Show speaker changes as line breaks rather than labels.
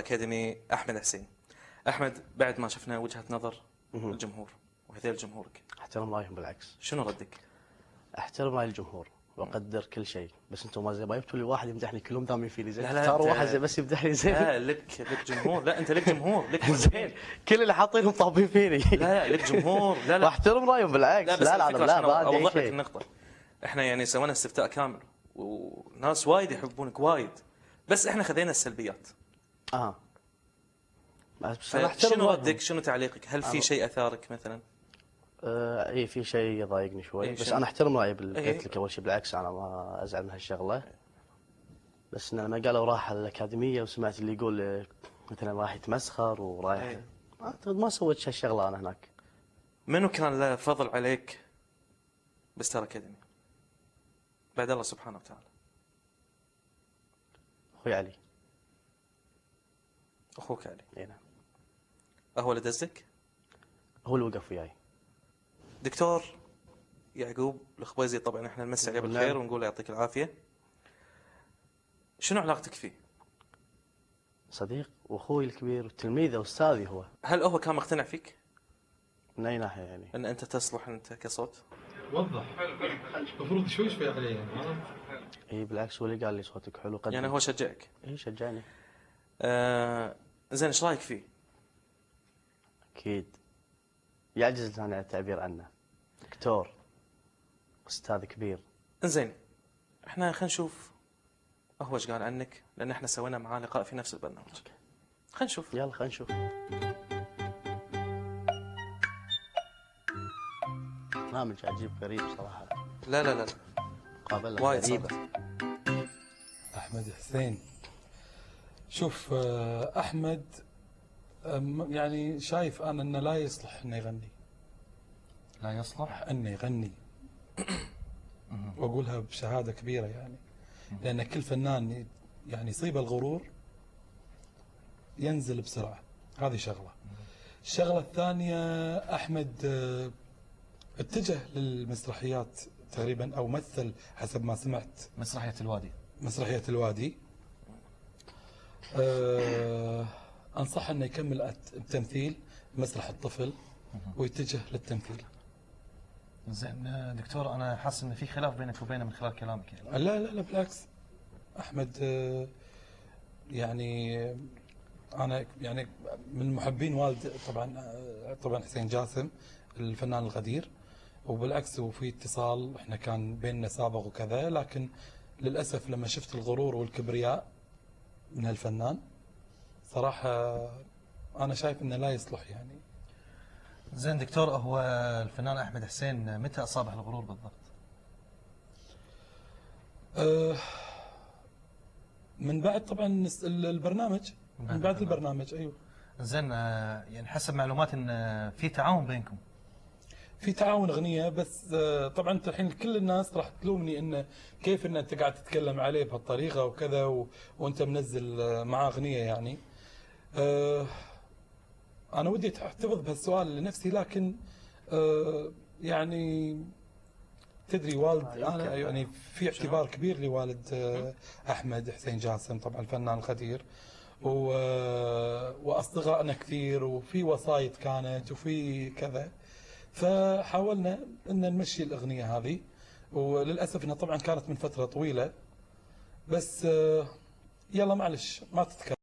أكاديمي أحمد حسين. أحمد، بعد ما شفنا وجهة نظر الجمهور وهذيل جمهورك،
احترم رايهم بالعكس.
شنو ردك؟
احترم راي الجمهور واقدر كل شيء، بس انتم ما جبتوا لي واحد يمدحني، كلهم ذامين فيني زين. اختاروا واحد زين بس يمدحني زين.
لا، لك جمهور. لا، انت لك جمهور، لك
زين. كل اللي حاطينهم طابين فيني.
لا لك جمهور. لا
واحترم رايهم بالعكس.
لا، بس
لا ما عندي
اوضح لك
شيء.
النقطة. احنا يعني سوينا استفتاء كامل وناس وايد يحبونك وايد، بس احنا خذينا السلبيات.
بس انا احترم
شنو
رايهم.
ردك؟ شنو تعليقك؟ هل في شيء اثارك مثلا؟
اي في شيء يضايقني شوي، بس
شنو؟
انا احترم رايي قلت لك اول شيء بالعكس، انا ما ازعل من هالشغله. بس إن لما قالوا راح الاكاديميه وسمعت اللي يقول مثلا راح يتمسخر ورايح، اعتقد ما سويت هالشغله انا هناك.
منو كان له فضل عليك بستار اكاديمي بعد الله سبحانه وتعالى؟
اخوي علي.
اخوك علي؟
اي نعم.
هو اللي دزك؟
هو اللي وقف وياي.
دكتور يعقوب الخبيزي، طبعا احنا نمسي عليه بالخير ونقول له يعطيك العافيه. شنو علاقتك فيه؟
صديق واخوي الكبير وتلميذ واستاذي هو.
هل هو كان مقتنع فيك؟
من اي ناحيه يعني؟
ان انت تصلح انت كصوت؟
وضح. المفروض شوي عليه يعني.
اي بالعكس، هو اللي قال لي صوتك حلو قدم.
يعني هو شجعك؟
اي شجعني.
زين، ايش رايك فيه؟
اكيد يعجز اللسان عن التعبير عنه. دكتور استاذ كبير.
زين، احنا خلينا نشوف هو ايش قال عنك، لان احنا سوينا معاه لقاء في نفس البرنامج. خلينا نشوف.
يلا خلينا نشوف. برنامج عجيب غريب صراحه.
لا
مقابله
وايد
غريبه.
صعبة.
أحمد حسين، شوف أحمد يعني شايف أنا أنه لا يصلح أنه يغني.
لا يصلح
أنه يغني. وأقولها بشهادة كبيرة يعني، لأن كل فنان يعني يصيب الغرور ينزل بسرعة. هذه شغلة. الشغلة الثانية، أحمد اتجه للمسرحيات تقريبا، أو مثل حسب ما سمعت
مسرحية الوادي.
مسرحية الوادي. أنصح أنه يكمل التمثيل مسرح الطفل ويتجه للتمثيل.
زين دكتور، أنا حاسس إن في خلاف بينك وبينه من خلال كلامك يعني.
لا بالعكس. أحمد يعني أنا يعني من محبين والد طبعا حسين جاسم الفنان الغدير، وبالعكس وفي اتصال احنا كان بيننا سابق وكذا، لكن للأسف لما شفت الغرور والكبرياء من هالفنان صراحة أنا شايف إنه لا يصلح يعني.
زين دكتور، هو الفنان أحمد حسين متى أصابه الغرور بالضبط؟
من بعد طبعا البرنامج. من بعد البرنامج. أيوه.
زين، يعني حسب معلومات إن في تعاون بينكم.
في تعاون أغنية، بس طبعا انت الحين كل الناس راح تلومني انه كيف ان انت قاعد تتكلم عليه بهالطريقه وكذا وانت منزل معاه أغنية يعني. انا ودي احتفظ بهالسؤال لنفسي، لكن يعني تدري والد انا يعني في اعتبار كبير لوالد احمد حسين جاسم، طبعا الفنان الغدير، واصدقائنا كثير وفي وسايط كانت وفي كذا، فحاولنا ان نمشي الاغنيه هذه، وللاسف انها طبعا كانت من فتره طويله، بس يلا معلش ما تتكلم.